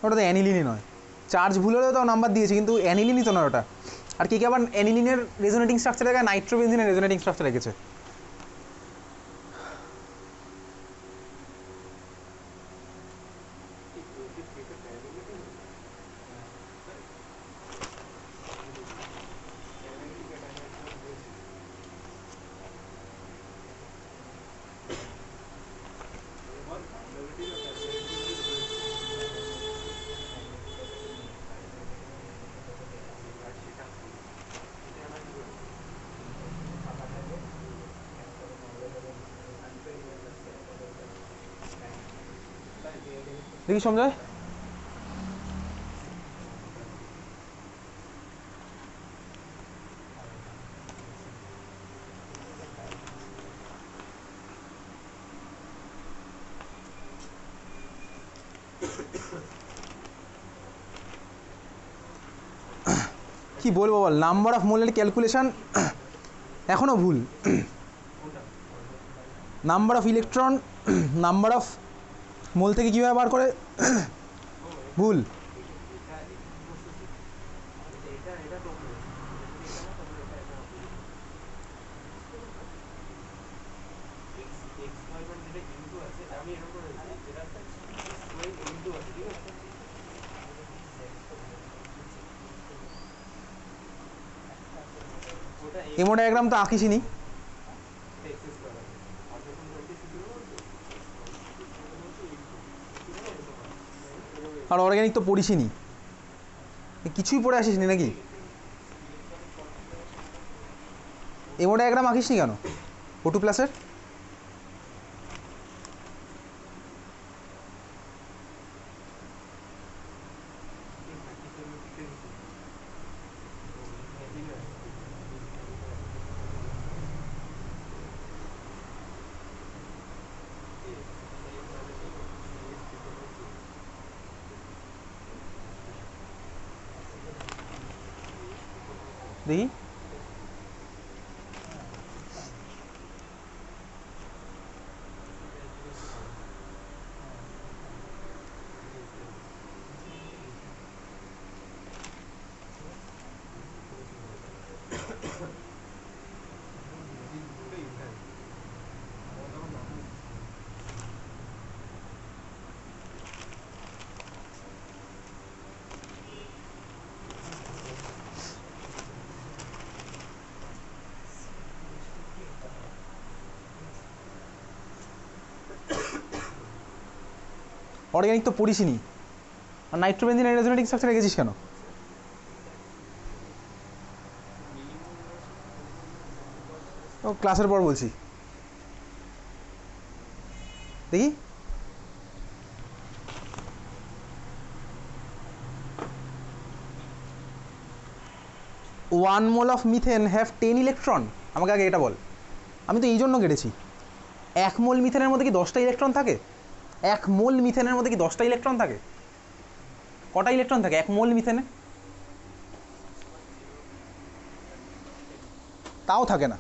ওটা তো অ্যানিলিনই নয়, চার্জ ভুল হলেও তাও নাম্বার দিয়েছে, কিন্তু অ্যানিলিনই তো নয় ওটা। আর কে আবার অ্যানিলিনের রেজোনেটিং স্ট্রাকচার রেখে নাইট্রোবেনজিনের রেজোনেটিং স্ট্রাকচার রেখেছে। দেখি সঞ্জয়, কি বলবো বল, নাম্বার অফ মোলের ক্যালকুলেশন এখনও ভুল, number of electron number of mole থেকে কীভাবে বার করে ভুল। এমো ডায়াগ্রাম তো আঁকিসিনি, আর অর্গ্যানিক তো পড়িসিনি, কিছুই পড়ে আসিসনি নাকি? এমো ডায়াগ্রাম আঁকিসনি কেন O2 প্লাসের? দেখি অর্গ্যানিক তো পড়িসিনি, আর নাইট্রোবেনজিন রেজোনেটিং স্ট্রাকচার রেখেছিস কেন? ও ক্লাসের পর বলছি, দেখি one mole of methane have 10 electron. আমাকে আগে এটা বল, আমি তো এই জন্য কেটেছি, 1 মোল মিথেনের মধ্যে কি 10টা ইলেকট্রন থাকে? 1 মোল মিথেনের মধ্যে কি 10টা ইলেকট্রন থাকে? কটা ইলেকট্রন থাকে 1 মোল মিথেনে? তাও থাকে না।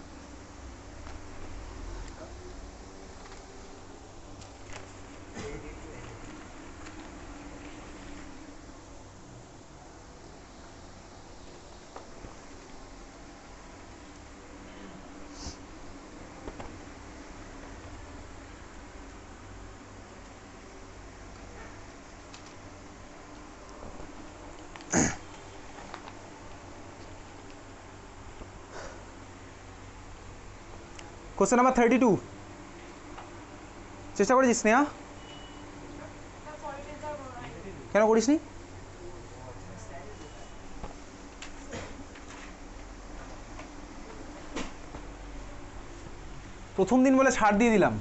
কোশ্চেন নাম্বার 32 চেষ্টা করেছিস স্নেহা? কেন করিস নি? প্রথম দিন বলে ছাড় দিয়ে দিলাম।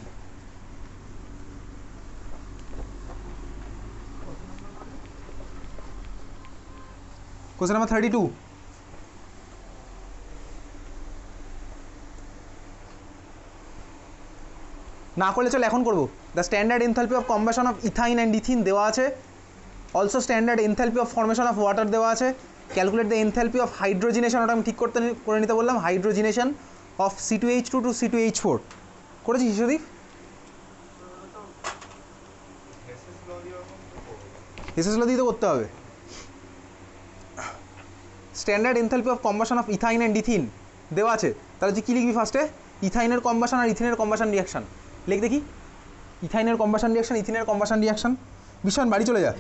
কোশ্চেন নাম্বার 32 না করলে চল এখন করবো। The standard enthalpy of combustion of ethyne and ethene দেওয়া আছে, also standard enthalpy of formation of water দেওয়া আছে, calculate the enthalpy of hydrogenation, ওটা আমি ঠিক করে নিতে বললাম, hydrogenation of C2H2 two C2H4 করেছি শিশুদীপ? হেসেস ল দিয়ে তো করতে হবে। Standard enthalpy of combustion of ethyne and ethene দেওয়া আছে, তাহলে তুই কী লিখবি ফার্স্টে? ইথাইনের কম্বাশন আর ইথিনের কম্বাশন রিয়াকশান লিখ দেখি। ইথাইনের কম্বাশন রিয়াকশান, ইথিনের কম্বাশন রিয়াকশান। বিশান বাড়ি চলে যা,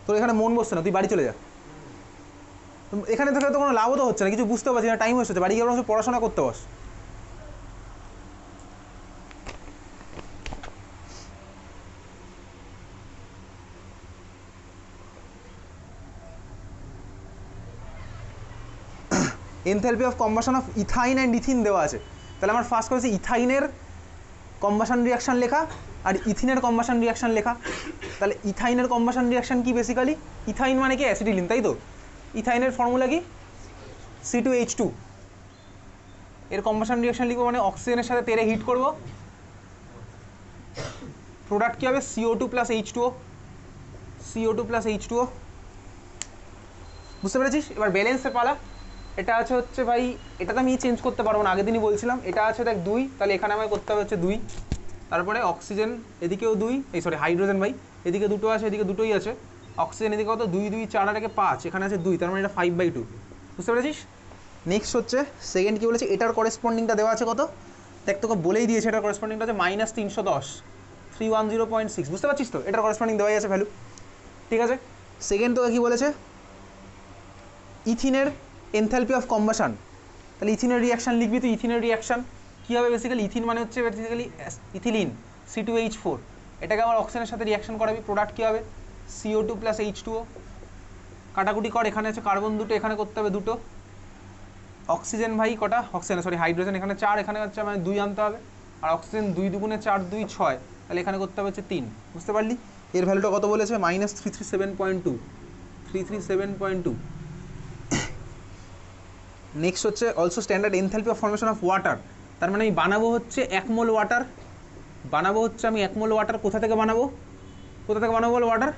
তোর এখানে মন বসছে না, তুই বাড়ি চলে যা। এখানে থেকে তো কোনো লাভও তো হচ্ছে না, কিছু বুঝতেও পারছি না, টাইম ওয়েস্ট হচ্ছে। বাড়ি গিয়ে পড়াশোনা করতে বস। Enthalpy of combustion of ethyne and ethene দেওয়া আছে, তাহলে আমার ফার্স্ট করেছে ইথাইনের কম্বাশন রিয়াকশান লেখা আর ইথিনের কম্বাশন রিয়াকশান লেখা। তাহলে ইথাইনের কম্বাশন রিয়াকশান কি? বেসিক্যালি ইথাইন মানে কি? অ্যাসিটিলিন, তাই তো? ইথাইনের ফর্মুলা কি? C2H2। এর কম্বাশন রিয়াকশান লিখবো মানে অক্সিজেনের সাথে তেরে হিট করবো, প্রোডাক্ট কী হবে? CO2 plus H2O। CO2 plus H2O, বুঝতে পেরেছিস? এবার ব্যালেন্সের পালা। এটা আছে হচ্ছে ভাই, এটা তো আমি চেঞ্জ করতে পারবো না, আগের দিনই বলছিলাম। এটা আছে দেখ 2, তাহলে এখানে আমায় করতে হবে হচ্ছে 2। তারপরে অক্সিজেন এদিকেও 2, এই সরি হাইড্রোজেন ভাই এদিকে 2 আছে, এদিকে 2ই আছে। অক্সিজেন এদিকে কত? 2 2 4 আর 5, এখানে আছে 2, তার মানে এটা 5/2, বুঝতে পেরেছিস? নেক্সট হচ্ছে সেকেন্ড কী বলেছে, এটার করেসপন্ডিংটা দেওয়া আছে কত? দেখ তোকে বলেই দিয়েছে, এটার করেসপন্ডিংটা আছে -310, 310.6, বুঝতে পারছিস তো? এটার করেসপন্ডিং দেওয়াই আছে ভ্যালু, ঠিক আছে? সেকেন্ড তোকে কী বলেছে? ইথিনের এনথালপি অফ কম্বাশন, তাহলে ইথিনের রিয়াকশান লিখবি তুই। ইথিনের রিয়াকশান কী হবে? বেসিক্যালি ইথিন মানে হচ্ছে বেসিক্যালি ইথিলিন, C2H4। এটাকে আবার অক্সিজেনের সাথে রিয়াকশান করাবি, প্রোডাক্ট কী হবে? CO2 plus H2O। কাটাকুটি কর, এখানে আছে কার্বন 2টো, এখানে করতে হবে 2টো। অক্সিজেন ভাই কটা? অক্সিজেন সরি হাইড্রোজেন এখানে 4, এখানে হচ্ছে মানে 2 আনতে হবে। আর অক্সিজেন 2 2 4 2 6, তাহলে এখানে করতে হবে হচ্ছে 3, বুঝতে পারলি? এর ভ্যালুটা কত বলেছে? -337.2, 337.2। নেক্সট হচ্ছে also standard enthalpy of formation of water, তার মানে আমি বানাবো হচ্ছে 1 মোল ওয়াটার, বানাবো হচ্ছে আমি 1 মোল ওয়াটার। কোথা থেকে বানাবো? কোথা থেকে বানাবো বলো water?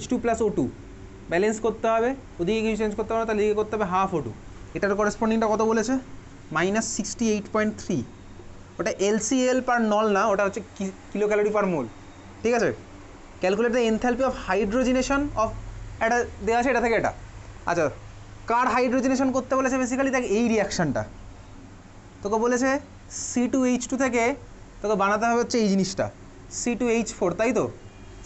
H2 plus O2, balance করতে হবে, ওদিকে কিছু চেঞ্জ করতে হবে না, তাহলে এদিকে করতে হবে ½ O2। এটার করেসপন্ডিংটা কত বলেছে? -68.3। ওটা LCl পার নল না, ওটা হচ্ছে কিলো ক্যালোরি পার মোল, ঠিক আছে? Calculate the enthalpy of hydrogenation of, এটা দেওয়া আছে এটা থেকে এটা। আচ্ছা, কার হাইড্রোজিনেশন করতে বলেছে? বেসিক্যালি দেখ এই রিয়াকশানটা তোকে বলেছে C2H2 থেকে তোকে বানাতে হবে হচ্ছে এই জিনিসটা C2H4, তাই তো?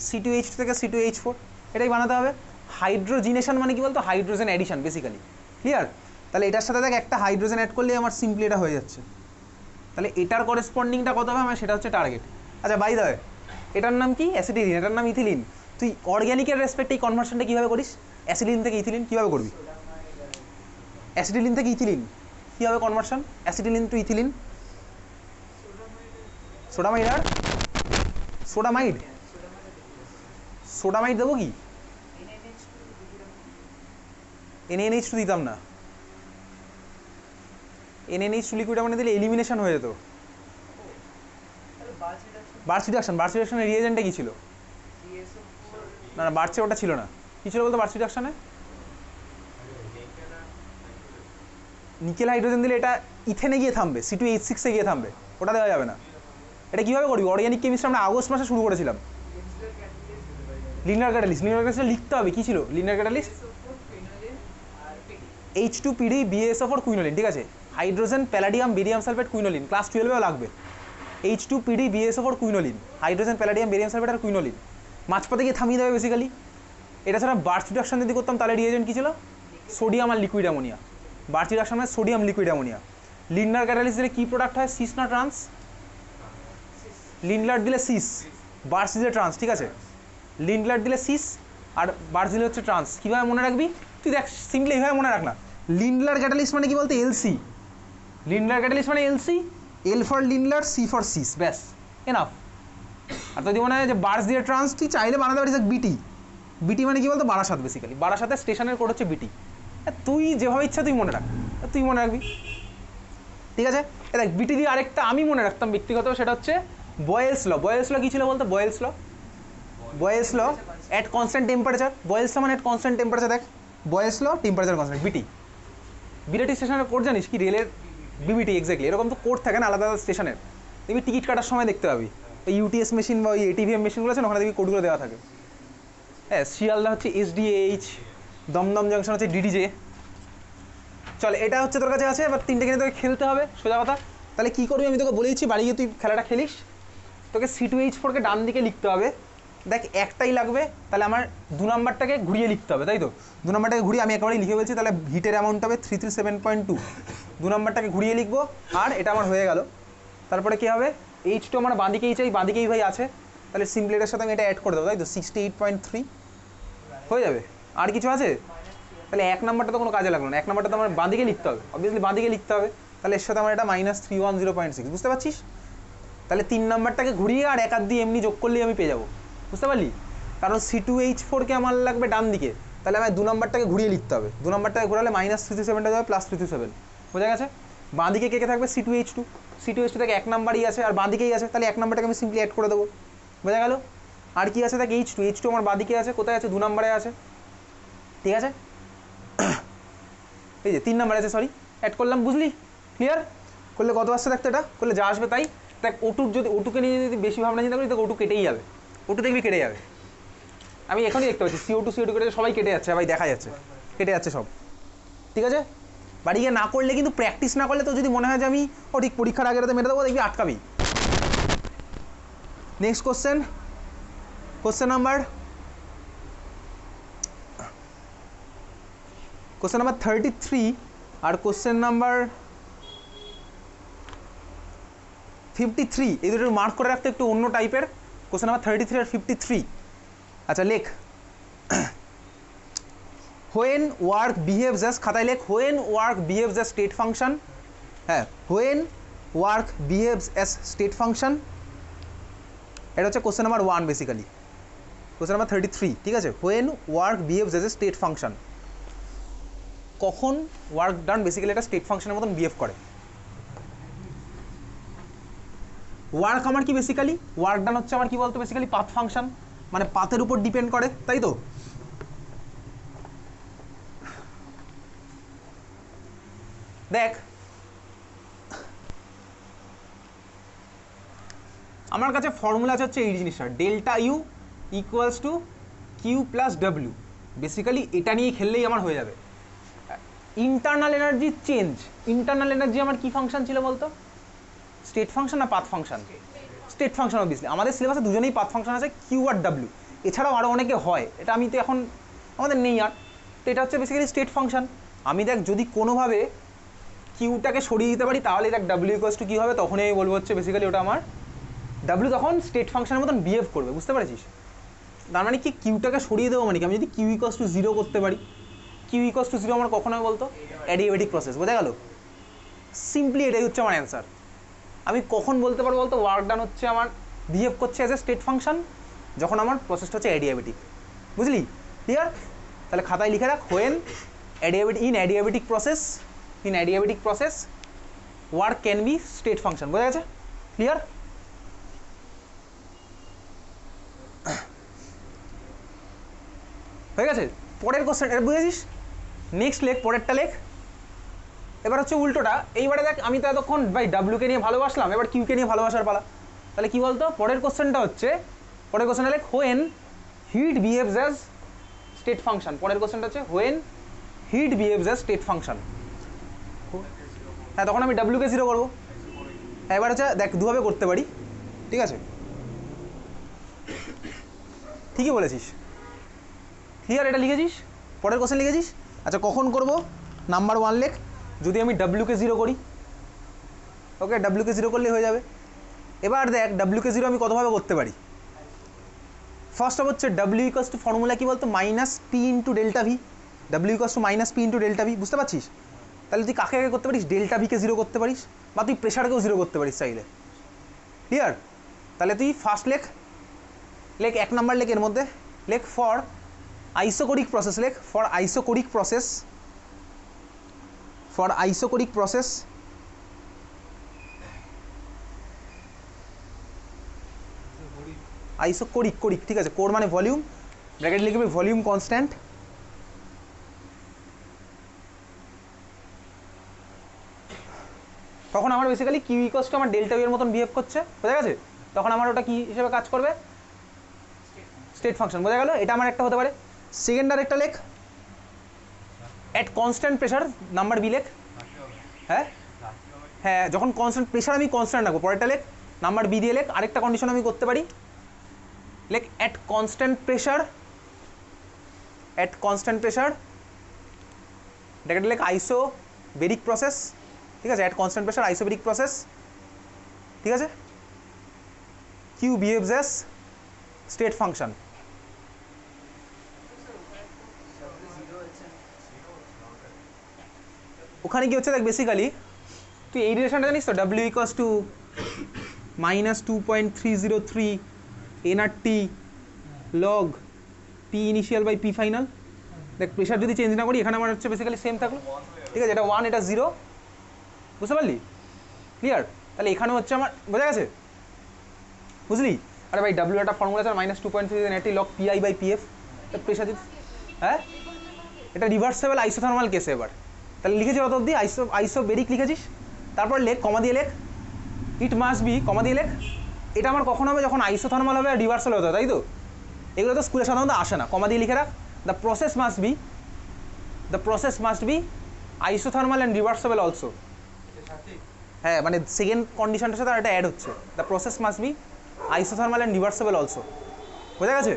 C2H2 থেকে C2H4 এটাই বানাতে হবে। হাইড্রোজিনেশন মানে কি বলতো? Hydrogen addition basically, clear? তাহলে এটার সাথে দেখ একটা হাইড্রোজেন অ্যাড করলেই আমার সিম্পলি এটা হয়ে যাচ্ছে। তাহলে এটার করেসপন্ডিংটা কত হবে আমার? সেটা হচ্ছে টার্গেট। আচ্ছা বাই দ্য ওয়ে, এটার নাম কি? অ্যাসিটিলিন, এটার নাম ইথিলিন। তুই অর্গ্যানিকের রেসপেক্টে এই কনভার্সনটা কীভাবে করিস? অ্যাসিডিন থেকে ইথিলিন কীভাবে করবি? অ্যাসিটিলিন থেকে ইথিলিন কী হবে conversion? Acetylene two ethylene, sodamide আর সোডামাইড, সোডামাইড দেবো কি? NaNH2 দিতাম না, NaNH2 লিকুইড মানে দিলে এলিমিনেশন হয়ে যেত। বার্চ রিডাকশন, বার্চ রিডাকশনের রিয়েজেন্টটা কী ছিল? না না, বার্চে ওটা ছিল না। কী ছিল বলতো বার্চ রিডাকশনে? নিকেল হাইড্রোজেন দিলে এটা ইথেনে গিয়ে থামবে, C2H6 গিয়ে থামবে, ওটা দেওয়া যাবে না। এটা কীভাবে করবি? অর্গ্যানিক কেমিস্ট্রি আমরা আগস্ট মাসে শুরু করেছিলাম। লিনিয়ার ক্যাটালিস্ট, লিনিয়ার ক্যাটালিস্ট লিখতে হবে। কী ছিল linear catalyst? H2PD BaSO4 quinoline, ঠিক আছে? Hydrogen palladium barium sulphate quinoline, class 12এও লাগবে। H2PD BaSO4 কুইনোলিন, হাইড্রোজেন প্যালাডিয়াম বেরিয়াম সালফেট আর কুইনোলিন, মাঝপথে গিয়ে থামিয়ে দেবে বেসিক্যালি। এটা ছাড়া বার্চ রিডাকশন যদি করতাম তাহলে রিয়েজেন্ট কী ছিল? সোডিয়াম আর লিকুইড অ্যামোনিয়া। বার্চ রিডাকশন মানে sodium liquid ammonia. Linear catalyst দিলে কী প্রোডাক্ট হয়? সিস না ট্রান্স? লিনলার দিলে সিস, বার্চ দিলে ট্রান্স, ঠিক আছে? লিনলার দিলে সিস আর বার্চ দিলে হচ্ছে ট্রান্স। কীভাবে মনে রাখবি তুই? দেখ সিম্পলি এইভাবে মনে রাখ না। লিনলার ক্যাটালিস্ট মানে কি বলতে? LC। লিনলার ক্যাটালিস্ট মানে LC, L for Lindlar, C for cis, ব্যাস এনাফ। আর যদি মনে হয় যে বার্চ দিয়ে ট্রান্স, তুই চাইলে বানাতে পারিস BT। BT মানে কি বলতো? বারাসাত বেসিক্যালি। বারাসাতের স্টেশনের কোড হচ্ছে BT। তুই যেভাবে ইচ্ছা তুই মনে রাখ, তুই মনে রাখবি, ঠিক আছে? দেখ BT দিয়ে আরেকটা আমি মনে রাখতাম ব্যক্তিগত, সেটা হচ্ছে বয়েলস ল। বয়েলস ল কী ছিল বলতো? Boyle's law, Boyle's law at constant temperature. Boyle's law মানে অ্যাট কনস্ট্যান্ট টেম্পারেচার। দেখ Boyle's law, temperature constant, BT। Birati স্টেশনের কোড জানিস কি? রেলের BBT, এক্স্যাক্টলি এরকম তো কোড থাকে না আলাদা আলাদা স্টেশনের। দেখবি টিকিট কাটার সময় দেখতে পাবি ওই UTS মেশিন বা ওই ATVM মেশিনগুলো আছে, ওখানে দেখবি কোডগুলো দেওয়া থাকে। হ্যাঁ শিয়ালদা হচ্ছে SDH, দমদম জাংশন হচ্ছে DDJ। চল এটা হচ্ছে তোর কাছে আছে, এবার তিনটে কিনে তোকে খেলতে হবে সোজা কথা। তাহলে কী করবি আমি তোকে বলেইছি, বাড়ি গিয়ে তুই খেলাটা খেলিস। তোকে C2H4কে ডান দিকে লিখতে হবে, দেখ একটাই লাগবে, তাহলে আমার 2 নাম্বারটাকে ঘুরিয়ে লিখতে হবে, তাই তো? 2 নাম্বারটাকে ঘুরিয়ে আমি একেবারেই লিখে বলছি, তাহলে হিটের অ্যামাউন্ট হবে 337.2। 2 নাম্বারটাকে ঘুরিয়ে লিখবো, আর এটা আমার হয়ে গেল। তারপরে কী হবে, H2 আমার বাঁদিকেই চাই, বাঁদিকেই ভাই আছে, তাহলে সিম্পলি এটার সাথে আমি এটা অ্যাড করে দেবো, তাই তো? 68.3 হয়ে যাবে। আর কিছু আছে? তাহলে 1 নাম্বারটা তো কোনো কাজে লাগলো না, 1 নাম্বারটা তো আমার বাঁদিকে লিখতে হবে, অবভিয়াসলি বাঁদিকে লিখতে হবে। তাহলে এর সাথে আমার এটা -310.6, বুঝতে পারছিস? তাহলে 3 নাম্বারটাকে ঘুরিয়ে আর 1 হাত দিয়ে এমনি যোগ করলেই আমি পেয়ে যাবো, বুঝতে পারলি? কারণ C2H4কে আমার লাগবে ডান দিকে, তাহলে আমার 2 নাম্বারটাকে ঘুরিয়ে লিখতে হবে। 2 নাম্বারটাকে ঘোরালে -337টা যাবে +337, বোঝা গেছে? বাঁ দিকে কে কে থাকবে? C2H2। C2H2 থেকে 1 নাম্বারই আছে আর বাঁ দিকেই আছে, তাহলে 1 নাম্বারটাকে আমি সিম্পলি অ্যাড করে দেবো, বোঝা গেল? আর কি আছে? দেখ H2, H2 আমার বাঁ দিকে আছে, কোথায় আছে? 2 নাম্বারে আছে, ঠিক আছে? এই যে 3 নাম্বার আছে, সরি, অ্যাড করলাম, বুঝলি? ক্লিয়ার? করলে কত আসছে দেখতে, এটা করলে যা আসবে তাই। দেখ ওটুর যদি ওটুকে নিয়ে যদি বেশি ভাবনা চিন্তা করি, দেখ ওটু কেটেই যাবে, ওটু দেখবি কেটে যাবে। আমি এখনই দেখতে পাচ্ছি CO2 কেটে সবাই কেটে যাচ্ছে, ভাই দেখা যাচ্ছে কেটে যাচ্ছে সব, ঠিক আছে? বাড়ি গিয়ে না করলে কিন্তু, প্র্যাকটিস না করলে তো যদি মনে হয় যে আমি ঠিক পরীক্ষার আগের রাতে মেরে দেবো, দেখবি আটকাবি। নেক্সট কোশ্চেন, কোশ্চেন নাম্বার 33 আর কোশ্চেন নাম্বার 53, এই দুটো মার্ক করে রাখতে, একটু অন্য টাইপের। কোশ্চেন নাম্বার 33 আর 53। আচ্ছা লেখ, হোয়েন ওয়ার্ক বিহেভস অ্যাজ, খাতায় লেখ, when work behaves as state function. হ্যাঁ, when work behaves as state function, এটা হচ্ছে question number 1 basically. Question number 33, ঠিক আছে? When work behaves as a state function, কখন ওয়ার্ক ডান বেসিক্যালি একটা state ফাংশনের মতন বিহেভ করে। ওয়ার্ক আমার কি বেসিক্যালি, ওয়ার্ক ডান হচ্ছে আমার কি বলতো বেসিক্যালি পাথ ফাংশন, মানে পাথের উপর ডিপেন্ড করে, তাই তো? দেখ আমার কাছে ফর্মুলা আছে হচ্ছে এই জিনিসটা, delta U equals to Q plus W. Basically এটা নিয়ে খেললেই আমার হয়ে যাবে। Internal energy change, internal energy আমার কি ফাংশন ছিল বলতো? স্টেট ফাংশন না path function? State function. Obviously আমাদের সিলেবাসে দুজনেই পাথ ফাংশন আছে, কিউ আর ডাব্লিউ, এছাড়াও আরও অনেকে হয়, এটা আমি তো এখন আমাদের নেই আর। তো এটা হচ্ছে বেসিক্যালি স্টেট ফাংশন। আমি দেখ যদি কোনোভাবে কিউটাকে সরিয়ে দিতে পারি, তাহলে দেখ ডাব্লিউ ইকুয়ালস টু কী হবে, তখনই আমি বলবো হচ্ছে বেসিক্যালি ওটা আমার ডাব্লিউ তখন স্টেট ফাংশনের মতন বিহেভ করবে, বুঝতে পেরেছিস? তার মানে কি, কিউটাকে সরিয়ে দেবো মানে কি, আমি যদি কিউ ইকুয়ালস টু 0 করতে পারি, কিউ ইকুয়ালস টু 0 আমার কখন হয় বলতো? অ্যাডিয়াবেটিক প্রসেস, বোঝা গেল? সিম্পলি এটাই হচ্ছে আমার অ্যান্সার। আমি কখন বলতে পারবো বলতো ওয়ার্ক ডান হচ্ছে আমার বিহেভ করছে অ্যাজ এ স্টেট ফাংশন, যখন আমার প্রসেসটা হচ্ছে অ্যাডিয়াবেটিক, বুঝলি? ক্লিয়ার? তাহলে খাতায় লিখে রাখ, when adiabatic process work can be state function, বোঝা গেছে? ক্লিয়ার? হয়ে গেছে? পরের কোশ্চেন এটা বুঝেছিস? নেক্সট লেখ, পরেরটা লেখ। এবার হচ্ছে উল্টোটা, এইবারে দেখ আমি তো এতক্ষণ ভাই ডাব্লিউকে নিয়ে ভালোবাসলাম, এবার কিউকে নিয়ে ভালোবাসার পালা। তাহলে কি বলতো, পরের কোশ্চেনটা হচ্ছে, পরের কোশ্চেনটা লেখ, when heat behaves as state function. পরের কোশ্চেনটা হচ্ছে when heat behaves as state function. হ্যাঁ, তখন আমি ডাব্লিউকে 0 করবো। এবার হচ্ছে দেখ দুভাবে করতে পারি, ঠিক আছে? ঠিকই বলেছিস, ক্লিয়ার? এটা লিখেছিস, পরের কোশ্চেন লিখেছিস। আচ্ছা কখন করব? নাম্বার 1 লেখ, যদি আমি ডাব্লিউকে 0 করি, ওকে, ডাব্লিউকে 0 করলে হয়ে যাবে। এবার দেখ ডাব্লিউকে 0 আমি কতভাবে করতে পারি। ফার্স্ট অফ হচ্ছে ডাব্লিউ ইকুয়ালস টু ফর্মুলা কি বলতো, -p into delta V. W equals two -p into delta V, বুঝতে পারছিস? তাহলে তুই কাকে কাকে করতে পারিস, ডেল্টা ভিকে 0 করতে পারিস, বা তুই প্রেশারকেও 0 করতে পারিস চাইলে। ক্লিয়ার? তাহলে তুই ফার্স্ট লেখ 1 নাম্বার লেখ, এর মধ্যে লেখ ফর আইসোকোরিক প্রসেস, লেখ ফর আইসোকোরিক প্রসেস আইসোকোরিক, ঠিক আছে? কোর মানে ভলিউম, ব্র্যাকেট লিখবি ভলিউম কনস্ট্যান্ট, তখন আমার বেসিক্যালি কিউ ইকুয়ালস টু আমার ডেল্টা ভি এর মতন বিহেভ করছে, বোঝা গেছে? তখন আমার ওটা কি হিসেবে কাজ করবে? স্টেট ফাংশন, বোঝা গেল? এটা আমার একটা হতে পারে। সেকেন্ড আর একটা লেখ, at constant pressure number B লেখ। হ্যাঁ হ্যাঁ, যখন কনস্ট্যান্ট প্রেশার আমি কনস্ট্যান্ট রাখবো, পরেরটা লেখ নাম্বার বি দিয়ে লেখ। আরেকটা কন্ডিশন আমি করতে পারি, লেখ at constant pressure, at constant pressure এটাকে লেখ আইসোবেরিক প্রসেস, ঠিক আছে? At constant pressure isobaric process, ঠিক আছে? Q behaves as state function. ওখানে কি হচ্ছে দেখ, বেসিক্যালি তুই এই রিলেশনটা জানিস তো, W equals to -2.303 NRT log P initial by P final. দেখ প্রেশার যদি চেঞ্জ না করি, এখানে আমার হচ্ছে বেসিক্যালি সেম থাকলো, ঠিক আছে? এটা 1 এটা 0, বুঝতে পারলি? ক্লিয়ার? তাহলে এখানে হচ্ছে আমার, বোঝা গেছে? বুঝলি? আরে ভাই ডাব্লিউ একটা ফর্মুলা আছে -2.3 NRT log PI by PF. Pressure যদি, হ্যাঁ এটা রিভার্সেবল আইসোথার্মাল কেসে। এবার তাহলে লিখেছি অত অব্দি, আইসোবেরিক লিখেছিস, তারপর লেখ কমা দিয়ে লেখ ইট মাস্ট বি, কমা দিয়ে লেখ। এটা আমার কখন হবে? যখন আইসোথার্মাল হবে আর রিভার্সাল হতে হবে, তাই তো? এগুলো তো স্কুলে সাধারণত আসে না, কমা দিয়ে লিখে রাখ। The process must be isothermal and reversible also. হ্যাঁ, মানে সেকেন্ড কন্ডিশনটার সাথে আর একটা অ্যাড হচ্ছে, the process must be isothermal and reversible also. বোঝা গেছে?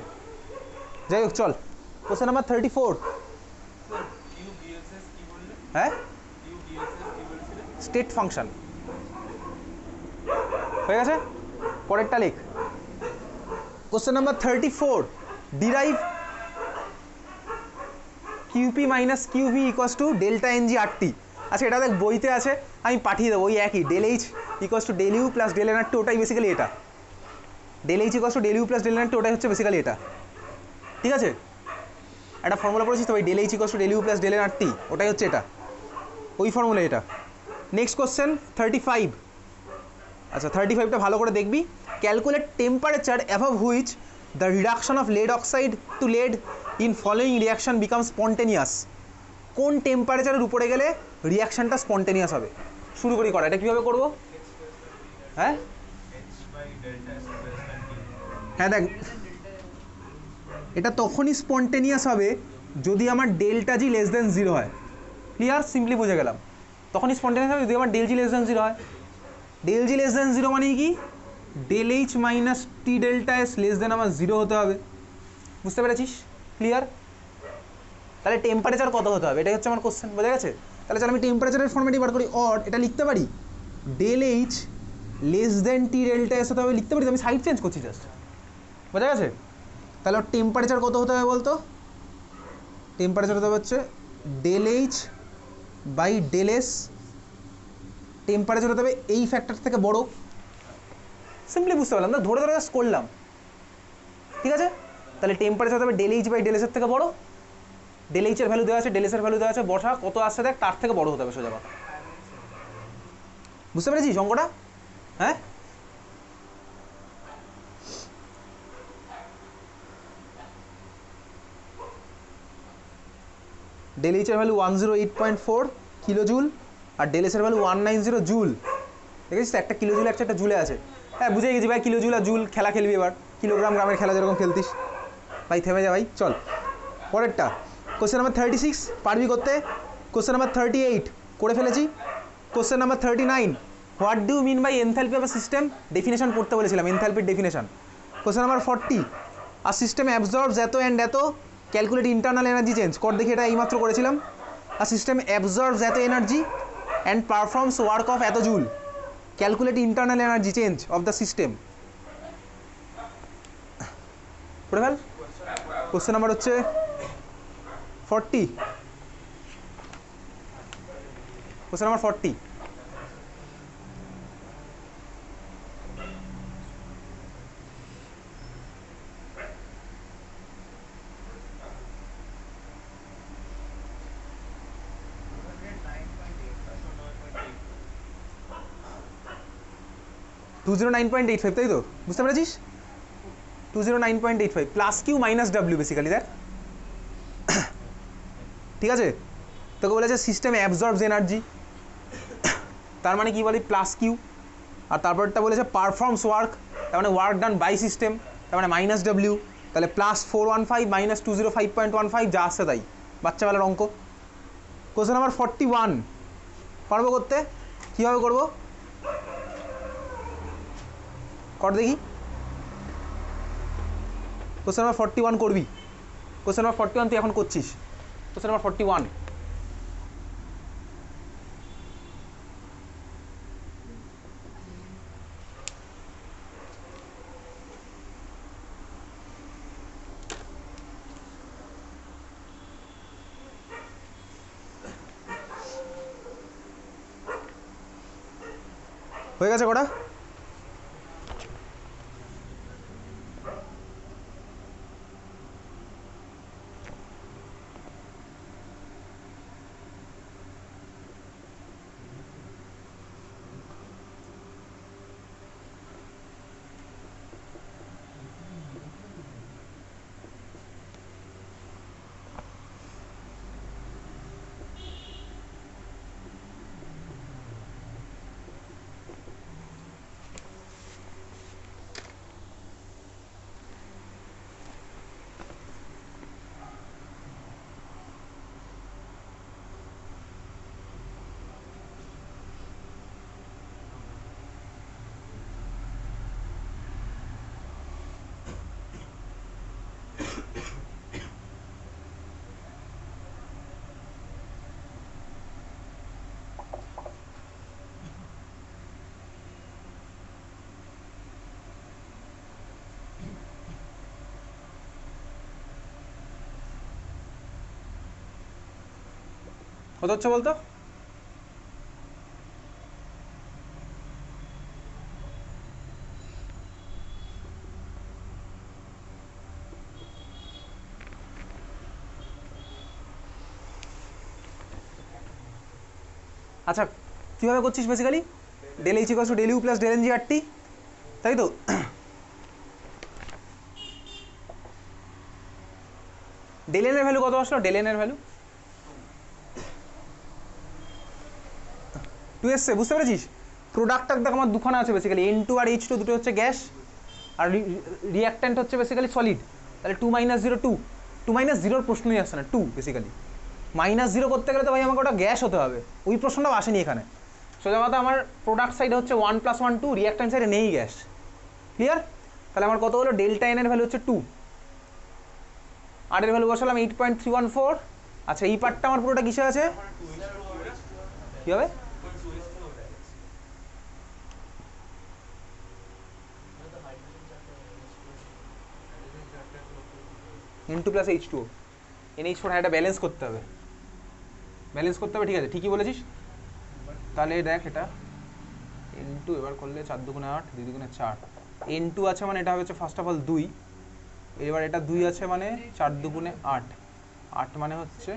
যাই হোক, চল কোশ্চেন নাম্বার 34। হ্যাঁ, স্টেট ফাংশন হয়ে গেছে। পরেরটা লিখ, question number 34, derive QP minus QV equals to delta NG RT. আচ্ছা এটা দেখ বইতে আছে, আমি পাঠিয়ে দেবো। ওই একই del H equals to del U plus del N R T, ওটাই বেসিক্যালি এটা। Del H equals to del U plus del N R T, ওটাই হচ্ছে বেসিক্যালি এটা, ঠিক আছে? একটা ফর্মুলা পড়েছিস তো, ওই del H equals to del U plus del N R T, ওটাই হচ্ছে এটা, ওই ফর্মুলা এটা। Next question 35। আচ্ছা 35টা ভালো করে দেখবি। Calculate temperature above which the reduction of lead oxide to lead in following reaction become spontaneous. কোন টেম্পারেচারের উপরে গেলে রিয়াকশনটা স্পন্টেনিয়াস হবে? শুরু করি করা, এটা কীভাবে করবো? হ্যাঁ হ্যাঁ দেখ, এটা তখনই স্পন্টেনিয়াস হবে যদি আমার ডেল্টা জি লেস দেন 0 হয়। ক্লিয়ার? সিম্পলি বুঝে গেলাম, তখনই স্পন্টেনিয়াস হবে যদি আমার ডেল জি লেস দেন 0 হয়। ডেল জি লেস দেন 0 মানে কি? ডেল এইচ মাইনাস টি ডেল্টা এস লেস দেন আমার 0 হতে হবে। বুঝতে পেরেছিস? ক্লিয়ার? তাহলে টেম্পারেচার কত হতে হবে, এটাই হচ্ছে আমার কোশ্চেন। বোঝা গেছে? তাহলে চল আমি টেম্পারেচারের ফর্মেটই বার করি। অর এটা লিখতে পারি, ডেল এইচ লেস দেন টি ডেল্টা এস হতে হবে, লিখতে পারি। আমি সাইড চেঞ্জ করছি জাস্ট। বোঝা গেছে? তাহলে টেম্পারেচার কত হতে হবে বলতো? টেম্পারেচার হতে হবে হচ্ছে del H by del S. Temperature হতে হবে এই ফ্যাক্টর থেকে বড়। সিম্পলি বুঝতে পারলাম, না ধরে ধরে জাস্ট করলাম, ঠিক আছে? তাহলে টেম্পারেচার হতে হবে ডেল এইচ বাই ডেল এসের থেকে বড়। ডেল এইচের ভ্যালু দেওয়া আছে, ডেল এসের ভ্যালু দেওয়া আছে, বসা কত আসছে দেখ, তার থেকে বড় হতে হবে, সোজা কথা। বুঝতে পেরেছিস অঙ্কটা? হ্যাঁ ডেল এইচের ভ্যালু 108.4 কিলো জুল আর ডেল এসের ভ্যালু 190 জুল। দেখেছিস একটা কিলো জুল একটা জুলে আছে। হ্যাঁ বুঝে গেছি ভাই, কিলো জুল আর জুল খেলা খেলবি এবার, কিলোগ্রাম গ্রামের খেলা যেরকম খেলতিস। ভাই থেমে যা ভাই, চল পরেরটা। কোশ্চেন নাম্বার 36 পারবি করতে। কোশ্চেন নাম্বার 38 করে ফেলেছি। Question number 39, what do mean by enthalpy of a system? Definition পড়তে বলেছিলাম, এনথ্যালপির ডেফিনেশন। কোশ্চেন নাম্বার 40, আর সিস্টেম অ্যাবজর্বস এত অ্যান্ড এত, ক্যালকুলেট ইন্টারনাল এনার্জি চেঞ্জ কর দেখি। এটা এইমাত্র করেছিলাম। আর সিস্টেম অ্যাবজর্বস এত energy and performs work of এত joule, calculate internal energy change of the system. পড়ে ফেল। কোশ্চেন নাম্বার হচ্ছে 40। কোশ্চেন নাম্বার 40, $209.85, তাই তো? বুঝতে পেরেছিস? 209.85 plus Q minus W basically দেখ, ঠিক আছে? তোকে বলেছে সিস্টেম অ্যাবজর্বস এনার্জি, তার মানে কি বলি প্লাস কিউ, আর তারপরটা বলেছে পারফর্মস ওয়ার্ক, তার মানে ওয়ার্ক ডান বাই সিস্টেম, তার মানে মাইনাস ডাব্লিউ, তাহলে +415 -205.15 যা আসছে তাই, বাচ্চাবেলার অঙ্ক। কোশ্চেন নাম্বার 41 পারবো করতে? কীভাবে করবো কর দেখি। কোশ্চেন নাম্বার 41 করবি। কোশ্চেন নাম্বার 41 তুই এখন করছিস। কোশ্চেন নাম্বার 41 হয়ে গেছে কটা? কত হচ্ছে বলতো? আচ্ছা কীভাবে করছিস basically? Del H equals to del U plus del N G R T, তাই তো? ডেল এন এর ভ্যালু কত আসলো? ডেল এন এর ভ্যালু 2 এসছে, বুঝতে পেরেছিস? প্রোডাক্টটা দেখ আমার দুখানা আছে বেসিক্যালি, N2 আর H2 দুটো হচ্ছে গ্যাস, আর রিয়াক্ট্যান্ট হচ্ছে বেসিক্যালি সলিড। তাহলে 2 - 0 2, 2 - 0 প্রশ্নই আসছে না, 2 বেসিক্যালি। -0 করতে গেলে তো ভাই আমাকে ওটা গ্যাস হতে হবে, ওই প্রশ্নটাও আসেনি এখানে। সোজা কথা আমার প্রোডাক্ট সাইডে হচ্ছে 1 + 1 2, রিয়াক্ট্যান্ট সাইডে নেই গ্যাস। ক্লিয়ার? তাহলে আমার কত হলো? ডেল্টা এন এর ভ্যালু হচ্ছে 2, আর এর ভ্যালু বসালাম 8.314। আচ্ছা এই পার্টটা আমার পুরোটা কিসে আছে? কী হবে? N2 + H2O, NH4, হ্যাঁ এটা ব্যালেন্স করতে হবে, ব্যালেন্স করতে হবে। ঠিক আছে, ঠিকই বলেছিস। তাহলে দেখ এটা N2 এবার করলে 4 × 8 2 × 4, N2 আছে মানে এটা হচ্ছে ফার্স্ট অফ অল 2, এবার এটা 2 আছে মানে 4 × 8, 8 মানে হচ্ছে,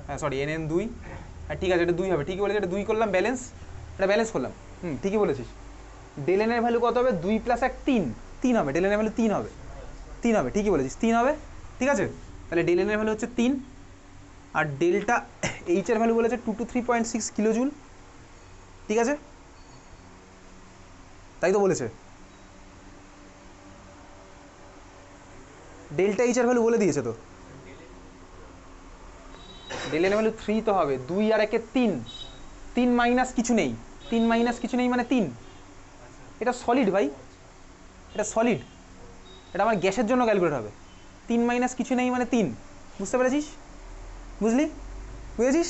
হ্যাঁ সরি NN 2, হ্যাঁ ঠিক আছে এটা 2 হবে, ঠিকই বলেছিস, এটা 2 করলাম ব্যালেন্স, এটা ব্যালেন্স করলাম। ঠিকই বলেছিস। ডেল এন এর ভ্যালু কত হবে? 2 + 1 3, 3 হবে। ডেল এন এর ভ্যালু 3 হবে, 3 হবে, ঠিকই বলেছিস 3 হবে। ঠিক আছে, তাহলে ডেল এন এর ভ্যালু হচ্ছে 3, আর ডেল্টা এইচ এর ভ্যালু বলেছে 2 to 3.6 কিলোজুল। ঠিক আছে, তাই তো বলেছে। ডেল্টা এইচ এর ভ্যালু বলে দিয়েছে তো, ডেল এন এর ভ্যালু 3 তো হবে, 2 আর 1 3, 3 মাইনাস কিছু নেই, 3 মাইনাস কিছু নেই মানে 3। এটা সলিড ভাই, এটা সলিড, এটা আমার গ্যাসের জন্য ক্যালকুলেট হবে। 3 মাইনাস কিছু নেই মানে 3, বুঝতে পেরেছিস? বুঝলি? বুঝেছিস?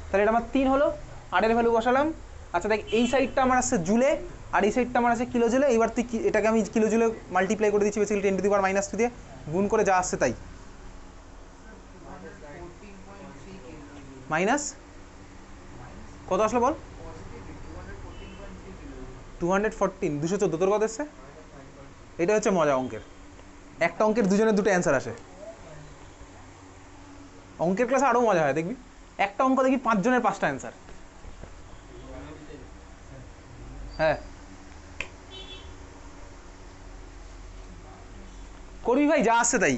তাহলে এটা আমার 3 হলো, আর এর ভ্যালু বসালাম। আচ্ছা দেখ এই সাইডটা আমার আসছে জুলে, আর এই সাইডটা আমার আছে কিলোজুলে। এবার তুই এটাকে আমি কিলোজুলে মাল্টিপ্লাই করে দিচ্ছি বেসিক্যালি 10⁻⁻2 দিয়ে, গুণ করে যা আসছে তাই। মাইনাস কত আসলো বল? 214, 214, তোর কত এসছে? এটা হচ্ছে মজা অঙ্কের, একটা অঙ্কের দুজনের দুটো অ্যান্সার আসে। অঙ্কের ক্লাসে আরও মজা হয় দেখবি, একটা অঙ্ক দেখবি 5 জনের 5টা অ্যান্সার। হ্যাঁ করবি ভাই, যা আসছে তাই।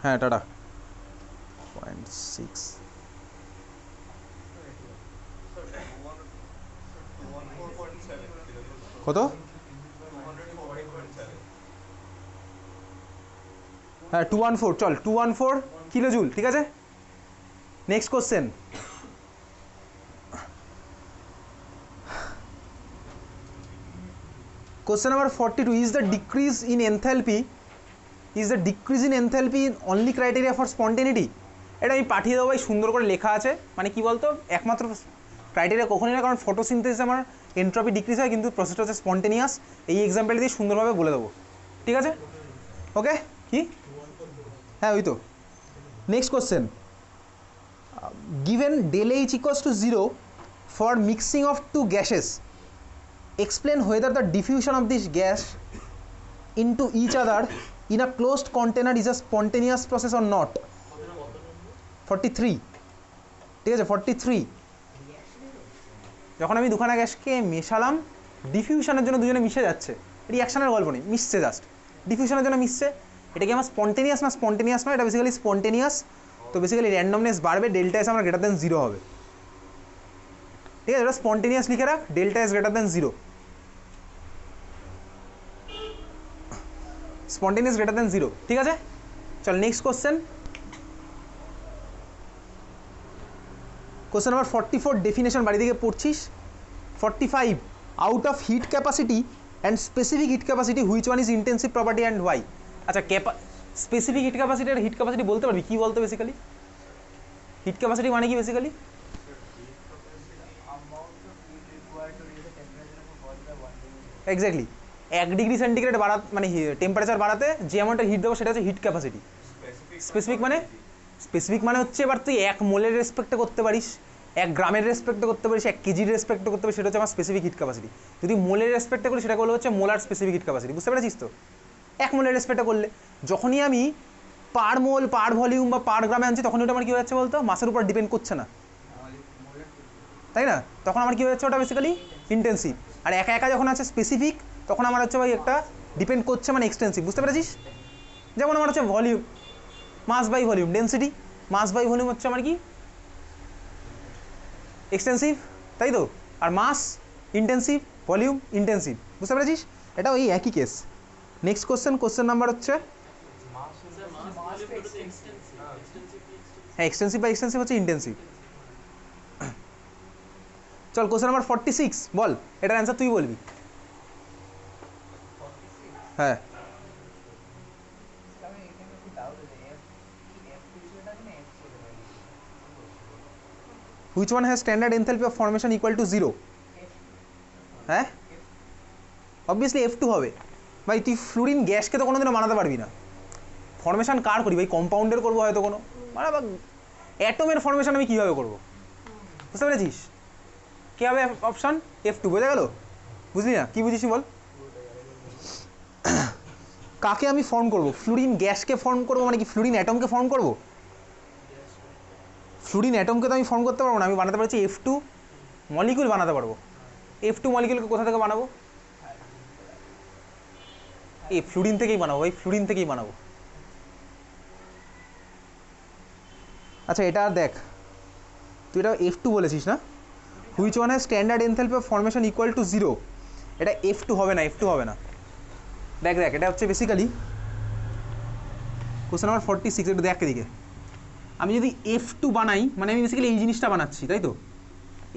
হ্যাঁ টাটা 0.6 কত হ্যাঁ 214 চল 214 কিলো জুল ঠিক আছে next question question number 42 is the decrease in enthalpy only criteria for স্পন্টেনিটি এটা আমি পাঠিয়ে দেবো ভাই সুন্দর করে লেখা আছে মানে কি বলতো একমাত্র ক্রাইটেরিয়া কখনই না কারণ ফটোসিনথেসিসে আমার এন্ট্রপি ডিক্রিজ হয় কিন্তু প্রসেসটা হচ্ছে স্পন্টেনিয়াস এই এক্সাম্পল দিয়ে সুন্দরভাবে বলে দেবো ঠিক আছে ওকে কি হ্যাঁ ওই তো next question given del H equals to 0 for mixing of two gases explain whether the diffusion of this gas into each other in a closed container is a spontaneous process or not 43 ঠিক আছে 43 যখন আমি দুখানা গ্যাসকে মেশালাম ডিফিউশনের জন্য দুজনে মিশে যাচ্ছে রিঅ্যাকশনের গল্প নেই মিশছে জাস্ট ডিফিউশনের জন্য মিশছে এটা কি আমার স্পন্টেনিয়াস না স্পন্টেনিয়াস নয় এটা বেসিক্যালি স্পন্টেনিয়াস তো বেসিক্যালি র্যান্ডমনেস বাড়বে ডেল্টা এস আমার গ্রেটার দেন 0 হবে ঠিক আছে এটা স্পন্টেনিয়াস লিখে রাখ delta S greater than 0 spontaneous greater than 0 ঠিক আছে চল next question question number 44 definition বাড়ি দিকে পড়ছিস 45 out of heat capacity and specific heat capacity which one is intensive property and why আচ্ছা স্পেসিফিক হিট ক্যাপাসিটি আর হিট ক্যাপাসিটি বলতে পারবি কী বলতো বেসিক্যালি হিট ক্যাপাসিটি মানে কি বেসিক্যালি এক্স্যাক্টলি 1 ডিগ্রি সেন্টিগ্রেড বাড়াতে মানে টেম্পারেচার বাড়াতে যে অ্যামাউন্টের হিট দেবো সেটা হচ্ছে হিট ক্যাপাসিটি স্পেসিফিক মানে হচ্ছে এবার তুই 1 মোলের রেসপেক্টে করতে পারিস 1 গ্রামের রেসপেক্টে করতে পারিস 1 কেজির রেসপেক্টে করতে পারিস সেটা হচ্ছে আমার স্পেসিফিক হিট ক্যাপাসিটি যদি মোলের রেসপেক্টে করি সেটা বলে হচ্ছে মোলার স্পেসিফিক হিট ক্যাপাসিটি বুঝতে পেরেছিস তো 1 মোলের রেসপেক্টে করলে যখনই আমি পার মোল পার ভলিউম বা পার গ্রামে আনছি তখন ওটা আমার কী হচ্ছে বলতো মাসের উপর ডিপেন্ড করছে না তাই না তখন আমার কী হচ্ছে ওটা বেসিক্যালি ইন্টেন্সিভ আর একা একা যখন আছে স্পেসিফিক তখন আমার হচ্ছে ভাই একটা ডিপেন্ড করছে মানে এক্সটেন্সিভ বুঝতে পেরেছিস যেমন আমার হচ্ছে volume mass by volume density mass by volume হচ্ছে আমার কি এক্সটেন্সিভ তাই তো আর মাস ইন্টেন্সিভ ভলিউম ইন্টেন্সিভ বুঝতে পেরেছিস এটা ওই একই কেস নেক্সট কোশ্চেন নাম্বার হচ্ছে হ্যাঁ এক্সটেন্সিভ বা এক্সটেন্সিভ হচ্ছে ইন্টেন্সিভ চল কোশ্চেন নাম্বার 46 বল এটার অ্যান্সার তুই বলবি হ্যাঁ which one has standard enthalpy of formation equal to 0 হ্যাঁ অবভিয়াসলি F2 হবে ভাই তুই ফ্লুরিন গ্যাসকে তো কোনোদিনও বানাতে পারবি না ফর্মেশন কার করি ভাই কম্পাউন্ডের করবো হয়তো কোনো মানে অ্যাটমের ফর্মেশন আমি কীভাবে করবো বুঝতে পেরেছিস কী হবে অপশান F2 বোঝা গেল বুঝলি না কী বুঝিস বল কাকে আমি ফর্ম করব ফ্লুরিন গ্যাসকে ফর্ম করবো মানে কি ফ্লুরিন অ্যাটমকে ফর্ম করব ফ্লুরিন অ্যাটমকে তো আমি ফর্ম করতে পারবো না আমি বানাতে পারছি F2 মলিকিউল বানাতে পারবো F2 মলিকিউলকে কোথা থেকে বানাবো এই ফ্লুরিন থেকেই বানাবো ভাই ফ্লুরিন থেকেই বানাবো আচ্ছা এটা আর দেখ তুই এটা F2 বলেছিস না which one has standard enthalpy of formation equal to 0 এটা F2 হবে না F2 হবে না দেখ এটা হচ্ছে বেসিক্যালি কোশ্চেন নাম্বার 46 একটু দেখ এদিকে আমি যদি F2 বানাই মানে আমি বেসিক্যালি এই জিনিসটা বানাচ্ছি তাই তো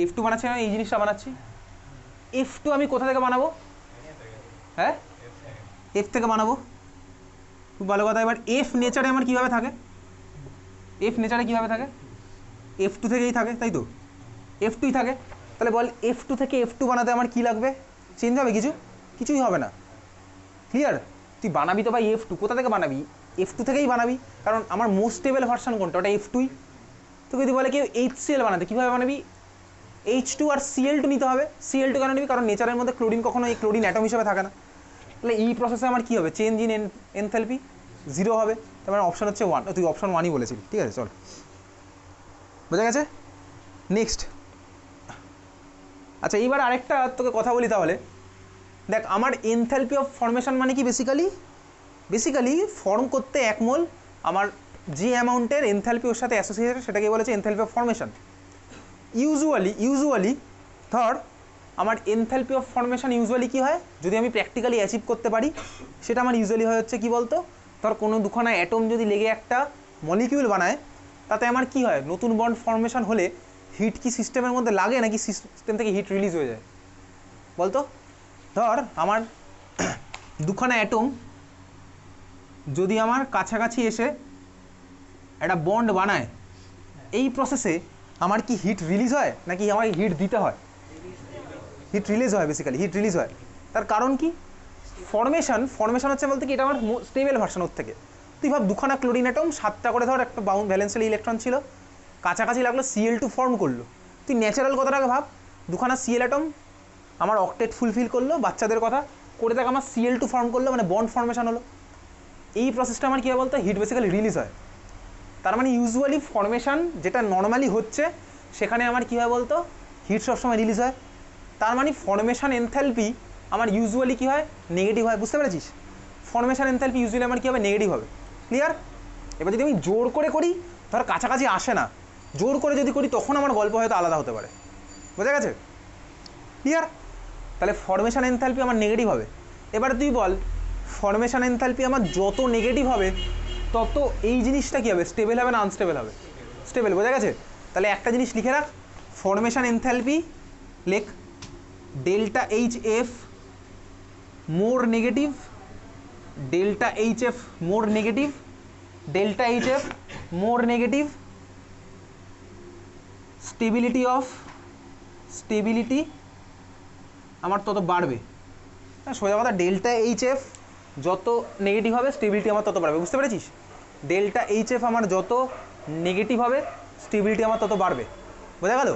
F2 বানাচ্ছি আমি এই জিনিসটা বানাচ্ছি F2 আমি কোথা থেকে বানাবো হ্যাঁ F থেকে বানাবো খুব ভালো কথা এবার F নেচারে আমার কীভাবে থাকে F নেচারে কীভাবে থাকে F2 থেকেই থাকে তাই তো F2ই থাকে তাহলে বল F2 থেকে F2 বানাতে আমার কী লাগবে চেঞ্জ হবে কিছুই হবে না ক্লিয়ার তুই বানাবি তো ভাই F2 কোথা থেকে বানাবি F2 থেকেই বানাবি কারণ আমার মোস্ট স্টেবল ভার্সন কোনটা ওটা F2ই তো যদি বলে কেউ HCl বানাতে কীভাবে বানাবি H2 আর Cl2 নিতে হবে Cl2 কেন নিবি কারণ নেচারের মধ্যে ক্লোরিন কখনো এই ক্লোরিন অ্যাটম হিসেবে থাকে না তাহলে এই প্রসেসে আমার কী হবে চেঞ্জ ইন এনথালপি 0 হবে তার মানে অপশান হচ্ছে 1 তুই অপশান 1ই বলেছিলি ঠিক আছে চল বোঝা গেছে নেক্সট আচ্ছা এইবার আরেকটা তোকে কথা বলি তাহলে দেখ আমার এনথালপি অফ ফর্মেশন মানে কি বেসিক্যালি ফর্ম করতে 1 মোল আমার যে অ্যামাউন্টের এনথ্যালপি ওর সাথে অ্যাসোসিয়েটেড সেটাকে বলেছে এনথ্যালপি অফ ফর্মেশন। ইউজুয়ালি ধর আমার এনথ্যালপি অফ ফর্মেশন ইউজুয়ালি কী হয়, যদি আমি প্র্যাকটিক্যালি অ্যাচিভ করতে পারি সেটা আমার ইউজুয়ালি হয় হচ্ছে কী বলতো, ধর কোনো দুখানা অ্যাটম যদি লেগে একটা মলিকিউল বানায়, তাতে আমার কি হয়, নতুন বন্ড ফর্মেশন হলে হিট কি সিস্টেমের মধ্যে লাগে নাকি সিস্টেম থেকে হিট রিলিজ হয়ে যায় বলতো? ধর আমার দুখানা অ্যাটম যদি আমার কাছাকাছি এসে একটা বন্ড বানায়, এই প্রসেসে আমার কি হিট রিলিজ হয় নাকি আমাকে হিট দিতে হয়? হিট রিলিজ হয়, বেসিক্যালি হিট রিলিজ হয়। তার কারণ কি, ফর্মেশন হচ্ছে বলতে কি এটা আমার স্টেবল ভার্সন ওর থেকে। তুই ভাব দুখানা ক্লোরিন অ্যাটম 7টা করে ধর একটা ভ্যালেন্সিয়াল ইলেকট্রন ছিল, কাছাকাছি লাগলো Cl2 ফর্ম করলো। তুই ন্যাচারাল কথাটাকে ভাব, দুখানা Cl অ্যাটম আমার অক্টেট ফুলফিল করলো, বাচ্চাদের কথা করে দেখ আমার Cl2 ফর্ম করলো, মানে বন্ড ফর্মেশন হলো। এই প্রসেসটা আমার কী হয় বলতো, হিট বেসিক্যালি রিলিজ হয়। তার মানে ইউজুয়ালি ফর্মেশন যেটা নর্মালি হচ্ছে সেখানে আমার কী হয় বলতো, হিট সবসময় রিলিজ হয়। তার মানে ফর্মেশন এনথ্যালপি আমার ইউজুয়ালি কী হয়, নেগেটিভ হয়। বুঝতে পেরেছিস? ফর্মেশন এনথ্যালপি ইউজুয়ালি আমার কী হবে, নেগেটিভ হবে। ক্লিয়ার? এবার যদি আমি জোর করে করি, ধর কাছাকাছি আসে না, জোর করে যদি করি তখন আমার গল্প হয়তো আলাদা হতে পারে। বোঝা গেছে? ক্লিয়ার? তাহলে ফর্মেশন এনথ্যালপি আমার নেগেটিভ হবে। এবার তুই বল, ফর্মেশন এনথ্যালপি আমার যত নেগেটিভ হবে তত এই জিনিসটা কী হবে, স্টেবল হবে না আনস্টেবল হবে? স্টেবল। বোঝা গেছে? তাহলে একটা জিনিস লিখে রাখ, ফর্মেশন এনথ্যালপি লেখ ডেল্টা এইচ এফ মোর নেগেটিভ, ডেল্টা এইচ এফ মোর নেগেটিভ, ডেল্টা এইচ এফ মোর নেগেটিভ, স্টেবিলিটি আমার তত বাড়বে। হ্যাঁ, সোজা কথা, ডেল্টা এইচ এফ যত নেগেটিভ হবে স্টেবিলিটি আমার তত বাড়বে। বুঝতে পেরেছিস? ডেল্টা এইচ এফ আমার যত নেগেটিভ হবে স্টেবিলিটি আমার তত বাড়বে। বোঝা গেল?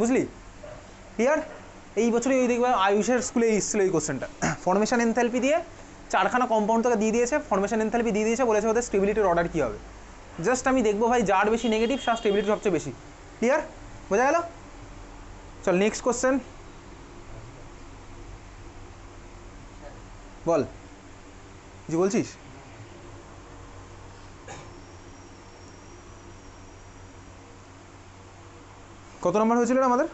বুঝলি? ক্লিয়ার? এই বছরই ওই দেখবে আয়ুষের স্কুলে এসেছিলো এই কোশ্চেনটা। ফর্মেশন এনথ্যালপি দিয়ে 4খানা কম্পাউন্ড তোকে দিয়ে দিয়েছে, ফর্মেশন এনথ্যালপি দিয়ে দিয়েছে, বলেছে ওদের স্টেবিলিটির অর্ডার কী হবে। জাস্ট আমি দেখবো ভাই যার বেশি নেগেটিভ তার স্টেবিলিটি সবচেয়ে বেশি। ক্লিয়ার? বোঝা গেল? চল নেক্সট কোশ্চেন বল, কিছু বলছিস? কত নম্বর হয়েছিল আমাদের?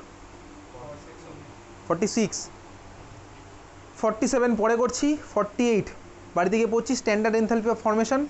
46, 47 পরে করছি, 48 বাড়ি থেকে পড়ছি স্ট্যান্ডার্ড এনথ্যালপি অফ ফর্মেশন।